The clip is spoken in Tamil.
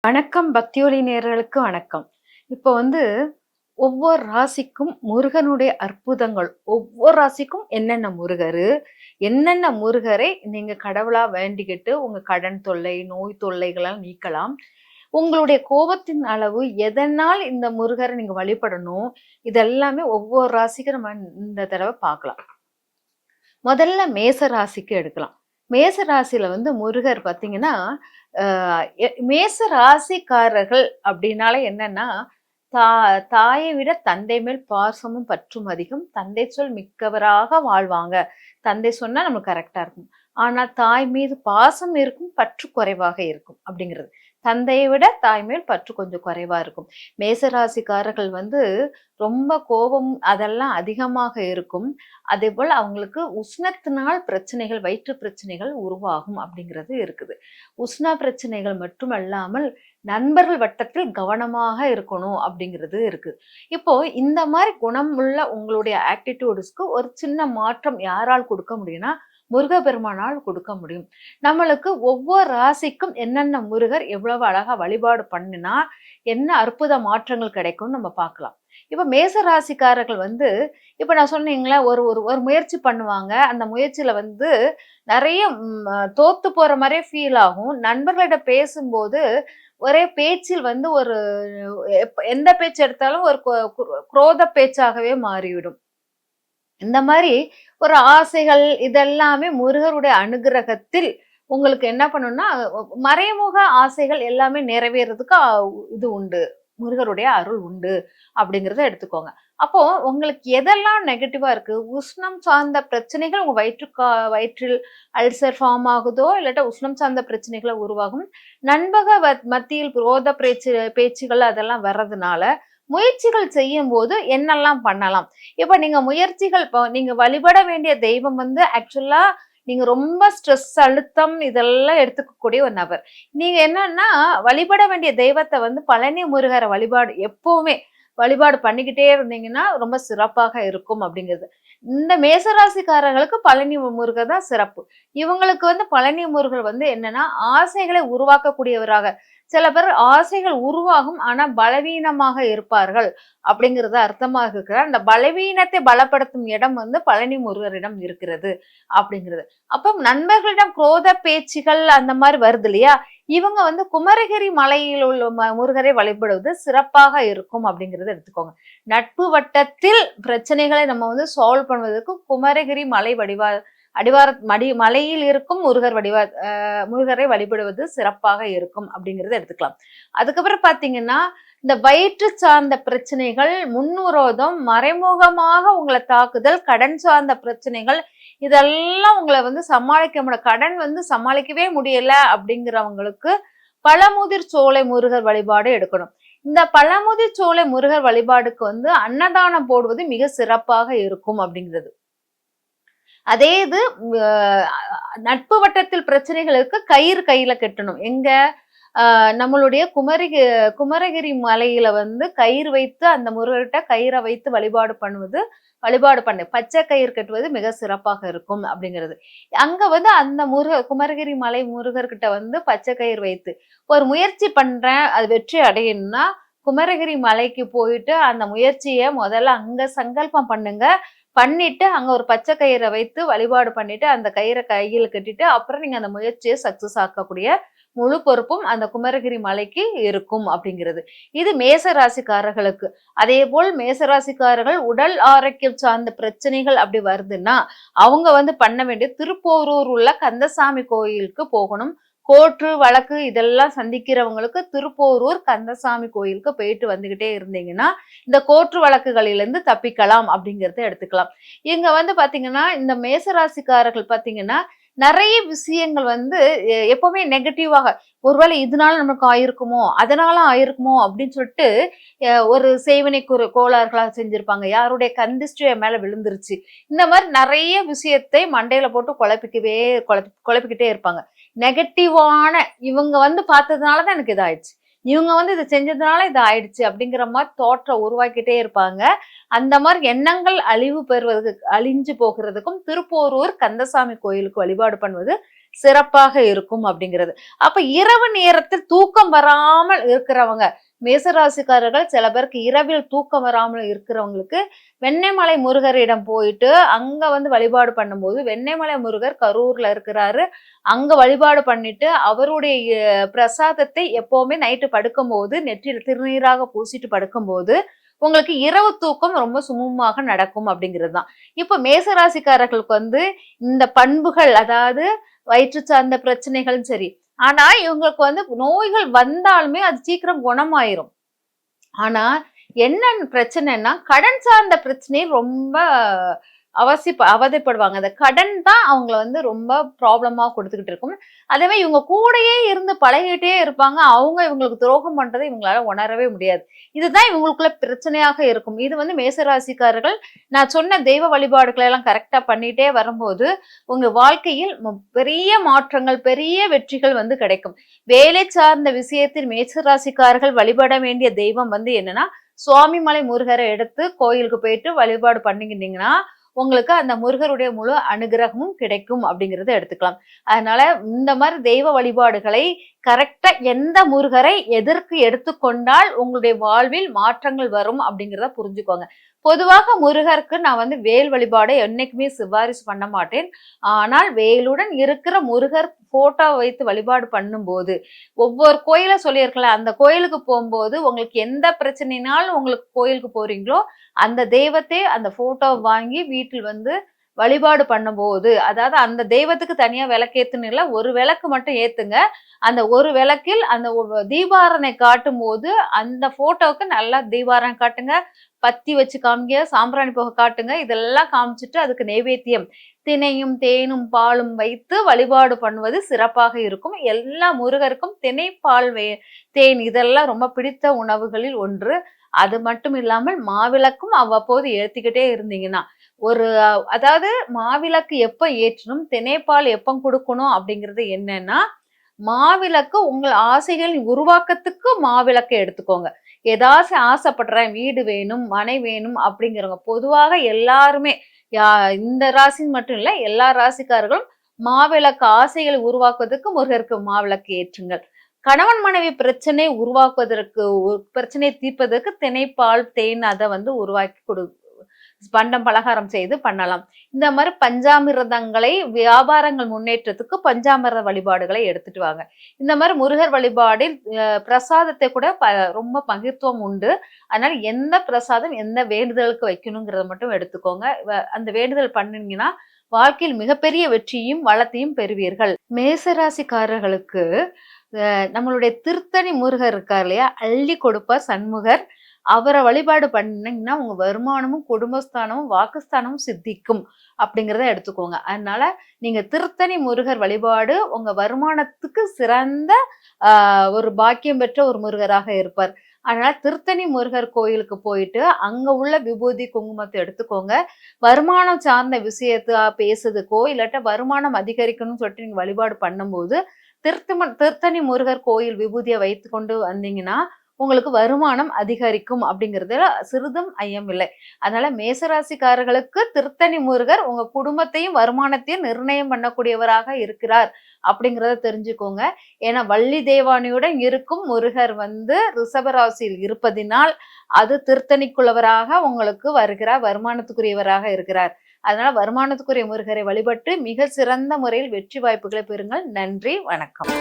வணக்கம் பக்தியொலி நேயர்களுக்கு வணக்கம். இப்போ ஒவ்வொரு ராசிக்கும் முருகனுடைய அற்புதங்கள், ஒவ்வொரு ராசிக்கும் என்னென்ன முருகரை நீங்க கடவுளா வேண்டிக்கிட்டு உங்க கடன் தொல்லை, நோய் தொல்லைகளால் நீக்கலாம். உங்களுடைய கோபத்தின் அளவு எதனால் இந்த முருகரை நீங்க வழிபடணும், இதெல்லாமே ஒவ்வொரு ராசிக்கும் நம்ம இந்த தடவை பார்க்கலாம். முதல்ல மேச ராசிக்கு எடுக்கலாம். மேச ராசியில முருகர் பார்த்தீங்கன்னா, மேச ராசிக்காரர்கள் அப்படின்னாலே என்னன்னா, தா தாயை விட தந்தை மேல் பாசமும் பற்றும் அதிகம். தந்தை சொல் மிக்கவராக வாழ்வாங்க. தந்தை சொன்னா நமக்கு கரெக்டா இருக்கும். ஆனா தாய் மீது பாசம் இருக்கும், பற்று குறைவாக இருக்கும் அப்படிங்கிறது. தந்தையை விட தாய் மேல் பற்று கொஞ்சம் குறைவா இருக்கும். மேசராசிக்காரர்கள் ரொம்ப கோபம் அதெல்லாம் அதிகமாக இருக்கும். அதே போல் அவங்களுக்கு உஷ்ணத்தினால் பிரச்சனைகள், வயிற்று பிரச்சனைகள் உருவாகும் அப்படிங்கிறது இருக்குது. உஷ்ண பிரச்சனைகள் மட்டுமல்லாமல் நண்பர்கள் வட்டத்தில் கவனமாக இருக்கணும் அப்படிங்கிறது இருக்கு. இப்போ இந்த மாதிரி குணம் உள்ள உங்களுடைய ஆட்டிடியூட்ஸ்க்கு ஒரு சின்ன மாற்றம் யாரால் கொடுக்க முடியும்னா, முருகப்பெருமானால் கொடுக்க முடியும். நம்மளுக்கு ஒவ்வொரு ராசிக்கும் என்னென்ன முருகர் எவ்வளவு அழகா வழிபாடு பண்ணினா என்ன அற்புத மாற்றங்கள் கிடைக்கும்னு நம்ம பார்க்கலாம். இப்ப மேச ராசிக்காரர்கள் இப்ப நான் சொன்னீங்களா, ஒரு ஒரு ஒரு முயற்சி பண்ணுவாங்க. அந்த முயற்சியில நிறைய தோத்து போற மாதிரியே ஃபீல் ஆகும். நண்பர்களிடம் பேசும்போது ஒரே பேச்சில் ஒரு எந்த பேச்சு எடுத்தாலும் ஒரு குரோத பேச்சாகவே மாறிவிடும். இந்த மாதிரி ஒரு ஆசைகள் இதெல்லாமே முருகருடைய அனுகிரகத்தில் உங்களுக்கு என்ன பண்ணும்னா, மறைமுக ஆசைகள் எல்லாமே நிறைவேறதுக்கு இது உண்டு. முருகருடைய அருள் உண்டு அப்படிங்கிறத எடுத்துக்கோங்க. அப்போ உங்களுக்கு எதெல்லாம் நெகட்டிவா இருக்கு, உஷ்ணம் சார்ந்த பிரச்சனைகள் உங்க வயிற்றில் அல்சர் ஃபார்ம் ஆகுதோ, இல்லாட்டா உஷ்ணம் சார்ந்த பிரச்சனைகளை உருவாகும். நண்பக மத்தியில் விரோத பேச்சுகள் அதெல்லாம் வர்றதுனால முயற்சிகள் செய்யும் போது என்னெல்லாம் பண்ணலாம். இப்ப நீங்க முயற்சிகள் நீங்க வழிபட வேண்டிய தெய்வம் ஆக்சுவலா நீங்க ரொம்ப ஸ்ட்ரெஸ், அழுத்தம் இதெல்லாம் எடுத்துக்கக்கூடிய ஒரு நபர். நீங்க என்னன்னா வழிபட வேண்டிய தெய்வத்தை பழனி முருகரை எப்பவுமே வழிபாடு பண்ணிக்கிட்டே இருந்தீங்கன்னா ரொம்ப சிறப்பாக இருக்கும் அப்படிங்கிறது. இந்த மேசராசிக்காரர்களுக்கு பழனி முருகர் தான் சிறப்பு. இவங்களுக்கு பழனி முருகர் என்னன்னா ஆசைகளை உருவாக்கக்கூடியவராக, சில பேர் ஆசைகள் உருவாகும் ஆனா பலவீனமாக இருப்பார்கள் அப்படிங்கிறது அர்த்தமாக இருக்கிறார். அந்த பலவீனத்தை பலப்படுத்தும் இடம் பழனி முருகரிடம் இருக்கிறது அப்படிங்கிறது. அப்ப நண்பர்களிடம் குரோத பேச்சுகள் அந்த மாதிரி வருது இல்லையா, இவங்க குமரகிரி மலையில் உள்ள முருகரை வழிபடுவது சிறப்பாக இருக்கும் அப்படிங்கறத எடுத்துக்கோங்க. நட்பு வட்டத்தில் பிரச்சனைகளை நம்ம சால்வ் பண்ணுவதற்கு குமரகிரி மலை மலையில் இருக்கும் முருகரை வழிபடுவது சிறப்பாக இருக்கும் அப்படிங்கறத எடுத்துக்கலாம். அதுக்கப்புறம் பாத்தீங்கன்னா, இந்த வயிற்று சார்ந்த பிரச்சனைகள், முன்விரோதம், மறைமுகமாக உங்களை தாக்குதல், கடன் சார்ந்த பிரச்சனைகள் இதெல்லாம் உங்களை சமாளிக்க முடியல, கடன் சமாளிக்கவே முடியல அப்படிங்கிறவங்களுக்கு பழமுதிர் சோலை முருகர் வழிபாடு எடுக்கணும். இந்த பழமுதிர் சோலை முருகர் வழிபாடுக்கு அன்னதானம் போடுவது மிக சிறப்பாக இருக்கும் அப்படிங்கிறது. அதே இது நட்பு வட்டத்தில் பிரச்சனைகளுக்கு கயிறு கையில கட்டணும். எங்க நம்மளுடைய குமரகிரி மலையில கயிறு வைத்து அந்த முருகர்கிட்ட கயிறை வைத்து வழிபாடு பண்ண பச்சை கயிறு கட்டுவது மிக சிறப்பாக இருக்கும் அப்படிங்கிறது. அங்க அந்த குமரகிரி மலை முருகர்கிட்ட பச்சை கயிறு வைத்து ஒரு முயற்சி பண்றேன், அது வெற்றி அடையணும்னா குமரகிரி மலைக்கு போயிட்டு அந்த முயற்சியை முதல்ல அங்க சங்கல்பம் பண்ணுங்க. பண்ணிட்டு அங்க ஒரு பச்சை கயிறை வைத்து வழிபாடு பண்ணிட்டு அந்த கயிறை கையில கட்டிட்டு அப்புறம் நீங்க அந்த முயற்சியை சக்சஸ் ஆக்கக்கூடிய முழு பொறுப்பும் அந்த குமரகிரி மலைக்கு இருக்கும் அப்படிங்கிறது. இது மேச ராசிக்காரர்களுக்கு. அதே போல் மேசராசிக்காரர்கள் உடல் ஆரோக்கியம் சார்ந்த பிரச்சனைகள் அப்படி வருதுன்னா அவங்க பண்ண வேண்டிய திருப்போரூர் உள்ள கந்தசாமி கோயிலுக்கு போகணும். கோர்ட்டு வழக்கு இதெல்லாம் சந்திக்கிறவங்களுக்கு திருப்போரூர் கந்தசாமி கோயிலுக்கு போயிட்டு வந்துகிட்டே இருந்தீங்கன்னா இந்த கோர்ட்டு வழக்குகளிலிருந்து தப்பிக்கலாம் அப்படிங்கிறத எடுத்துக்கலாம். இங்க பாத்தீங்கன்னா இந்த மேசராசிக்காரர்கள் பாத்தீங்கன்னா நிறைய விஷயங்கள் எப்பவுமே நெகட்டிவாக, ஒருவேளை இதனால நமக்கு ஆயிருக்குமோ அதனால ஆயிருக்குமோ அப்படின்னு சொல்லிட்டு ஒரு செய்வினை கோளாறுகளா செஞ்சிருப்பாங்க. யாருடைய கந்திஷ்டிய மேல விழுந்துருச்சு, இந்த மாதிரி நிறைய விஷயத்தை மண்டையில போட்டு குழப்பிக்கிட்டே இருப்பாங்க. நெகட்டிவான இவங்க பார்த்ததுனாலதான் எனக்கு இதாயிடுச்சு, இவங்க இதை செஞ்சதுனால இது ஆயிடுச்சு அப்படிங்கிற மாதிரி தோற்றம் உருவாக்கிட்டே இருப்பாங்க. அந்த மாதிரி எண்ணங்கள் அழிஞ்சு போகிறதுக்கும் திருப்போரூர் கந்தசாமி கோயிலுக்கு வழிபாடு பண்ணுவது சிறப்பாக இருக்கும் அப்படிங்கிறது. அப்ப இரவு நேரத்தில் தூக்கம் வராமல் இருக்கிறவங்க, மேசராசிக்காரர்கள் சில பேருக்கு இரவில் தூக்கம் வராமல் இருக்கிறவங்களுக்கு வெண்ணெய்மலை முருகரிடம் போயிட்டு அங்க வந்து வழிபாடு பண்ணும்போது, வெண்ணெய்மலை முருகர் கரூர்ல இருக்கிறாரு. அங்க வழிபாடு பண்ணிட்டு அவருடைய பிரசாதத்தை எப்பவுமே நைட்டு படுக்கும்போது நெற்றியில திருநீராக பூசிட்டு படுக்கும்போது உங்களுக்கு இரவு தூக்கம் ரொம்ப சுமூகமாக நடக்கும் அப்படிங்கிறது தான். இப்ப மேசராசிக்காரர்களுக்கு வந்து இந்த பண்புகள், அதாவது வயிற்று சார்ந்த பிரச்சனைகளும் சரி. ஆனா இவங்களுக்கு வந்து நோய்கள் வந்தாலுமே அது சீக்கிரம் குணமாயிரும். ஆனா என்ன பிரச்சனைன்னா, கடன் சார்ந்த பிரச்சனை ரொம்ப அவதைப்படுவாங்க. அந்த கடன் தான் அவங்கள வந்து ரொம்ப ப்ராப்ளமா குடுத்துக்கிட்டு இருக்கும். அதேமாரி இவங்க கூடயே இருந்து பழகிட்டே இருப்பாங்க. அவங்க இவங்களுக்கு துரோகம் பண்றத இவங்களால உணரவே முடியாது. இதுதான் இவங்களுக்குள்ள பிரச்சனையாக இருக்கும். இது வந்து மேசராசிக்காரர்கள் நான் சொன்ன தெய்வ வழிபாடுகளை எல்லாம் கரெக்ட்டா பண்ணிட்டே வரும்போது, உங்க வாழ்க்கையில் பெரிய மாற்றங்கள், பெரிய வெற்றிகள் வந்து கிடைக்கும். வேலை சார்ந்த விஷயத்தில் மேசராசிக்காரர்கள் வழிபட வேண்டிய தெய்வம் வந்து என்னன்னா, சுவாமிமலை முருகரை எடுத்து கோயிலுக்கு போயிட்டு வழிபாடு பண்ணிக்கிட்டீங்கன்னா, உங்களுக்கு அந்த முருகருடைய முழு அனுகிரகமும் கிடைக்கும் அப்படிங்கிறத எடுத்துக்கலாம். அதனால இந்த மாதிரி தெய்வ வழிபாடுகளை கரெக்டா எந்த முருகரை எதற்கு எடுத்துக்கொண்டால் உங்களுடைய வாழ்வில் மாற்றங்கள் வரும் அப்படிங்கிறத புரிஞ்சுக்கோங்க. பொதுவாக முருகருக்கு நான் வந்து வேல் வழிபாடை என்னைக்குமே சிபாரிசு பண்ண மாட்டேன். ஆனால் வேலுடன் இருக்கிற முருகர் போட்டோ வைத்து வழிபாடு பண்ணும்போது, ஒவ்வொரு கோயில சொல்லியிருக்கலாம், அந்த கோயிலுக்கு போகும்போது உங்களுக்கு எந்த பிரச்சனைனாலும் உங்களுக்கு கோயிலுக்கு போறீங்களோ, அந்த தெய்வத்தை அந்த போட்டோ வாங்கி வீட்டில் வந்து வழிபாடு பண்ணும்போது, அதாவது அந்த தெய்வத்துக்கு தனியா விளக்கேத்துன்னு இல்ல, ஒரு விளக்கு மட்டும் ஏத்துங்க. அந்த ஒரு விளக்கில் அந்த தீபாராதனை காட்டும்போது, அந்த போட்டோவுக்கு நல்லா தீபாராதனை காட்டுங்க. பத்தி வச்சு காமிங்க, சாம்பிராணி புகை காட்டுங்க. இதெல்லாம் காமிச்சுட்டு அதுக்கு நைவேத்தியம் தினையும், தேனும், பாலும் வைத்து வழிபாடு பண்ணுவது சிறப்பாக இருக்கும். எல்லா முருகருக்கும் தினை, பால், தேன் இதெல்லாம் ரொம்ப பிடித்த உணவுகளில் ஒன்று. அது மட்டும் இல்லாமல் மாவிளக்கும் அவ்வப்போது ஏத்திக்கிட்டே இருந்தீங்கன்னா, ஒரு அதாவது மாவிளக்கு எப்ப ஏற்றணும், தினைப்பால் எப்ப குடுக்கணும் அப்படிங்கிறது என்னன்னா, மாவிளக்கு உங்கள் ஆசைகளின் உருவாக்கத்துக்கு மாவிளக்க எடுத்துக்கோங்க. ஏதாச்சும் ஆசைப்படுறேன், வீடு வேணும், மனை வேணும் அப்படிங்கிறவங்க பொதுவாக எல்லாருமே யா இந்த ராசின்னு மட்டும் இல்ல, எல்லா ராசிக்காரர்களும் மாவிளக்கு ஆசைகளை உருவாக்குவதற்கு முருகருக்கு மாவிளக்கு ஏற்றுங்கள். கணவன் மனைவி பிரச்சனை உருவாக்குவதற்கு பிரச்சனையை தீர்ப்பதற்கு தினைப்பால், தேன் அத வந்து உருவாக்கி பண்டம் பலகாரம் செய்து பண்ணலாம். இந்த மாதிரி பஞ்சாமிர்தங்களை வியாபாரங்கள் முன்னேற்றத்துக்கு பஞ்சாமிர்த வழிபாடுகளை எடுத்துட்டு வாங்க. இந்த மாதிரி முருகர் வழிபாடில் பிரசாதத்தை கூட ரொம்ப மகிழ்த்துவம் உண்டு. அதனால எந்த பிரசாதம் எந்த வேண்டுதலுக்கு வைக்கணுங்கிறத மட்டும் எடுத்துக்கோங்க. அந்த வேண்டுதல் பண்ணீங்கன்னா வாழ்க்கையில் மிகப்பெரிய வெற்றியும் வளத்தையும் பெறுவீர்கள். மேசராசிக்காரர்களுக்கு நம்மளுடைய திருத்தணி முருகர் இருக்கார் இல்லையா, அள்ளி கொடுப்பார் சண்முகர். அவரை வழிபாடு பண்ணீங்கன்னா உங்க வருமானமும், குடும்பஸ்தானமும், வாக்குஸ்தானமும் சித்திக்கும் அப்படிங்கிறத எடுத்துக்கோங்க. அதனால நீங்க திருத்தணி முருகர் வழிபாடு உங்க வருமானத்துக்கு சிறந்த ஒரு பாக்கியம் பெற்ற ஒரு முருகராக இருப்பார். அதனால திருத்தணி முருகர் கோயிலுக்கு போயிட்டு அங்க உள்ள விபூதி, குங்குமத்தை எடுத்துக்கோங்க. வருமானம் சார்ந்த விஷயத்த பேசுறதுக்கோ இல்லாட்ட வருமானம் அதிகரிக்கணும்னு சொல்லிட்டு நீங்க வழிபாடு பண்ணும்போது திருத்தணி முருகர் கோயில் விபூதியை வைத்து கொண்டு வந்தீங்கன்னா உங்களுக்கு வருமானம் அதிகரிக்கும் அப்படிங்கிறதுல சிறிதும் ஐயம் இல்லை. அதனால மேசராசிக்காரர்களுக்கு திருத்தணி முருகர் உங்க குடும்பத்தையும் வருமானத்தையும் நிர்ணயம் பண்ணக்கூடியவராக இருக்கிறார் அப்படிங்கிறத தெரிஞ்சுக்கோங்க. ஏன்னா வள்ளி தேவானியுடன் இருக்கும் முருகர் வந்து ரிஷபராசியில் இருப்பதினால் அது திருத்தணிக்குள்ளவராக உங்களுக்கு வருகிறார், வருமானத்துக்குரியவராக இருக்கிறார். அதனால வருமானத்துக்குரிய முருகரை வழிபட்டு மிக சிறந்த முறையில் வெற்றி வாய்ப்புகளை பெறுங்கள். நன்றி, வணக்கம்.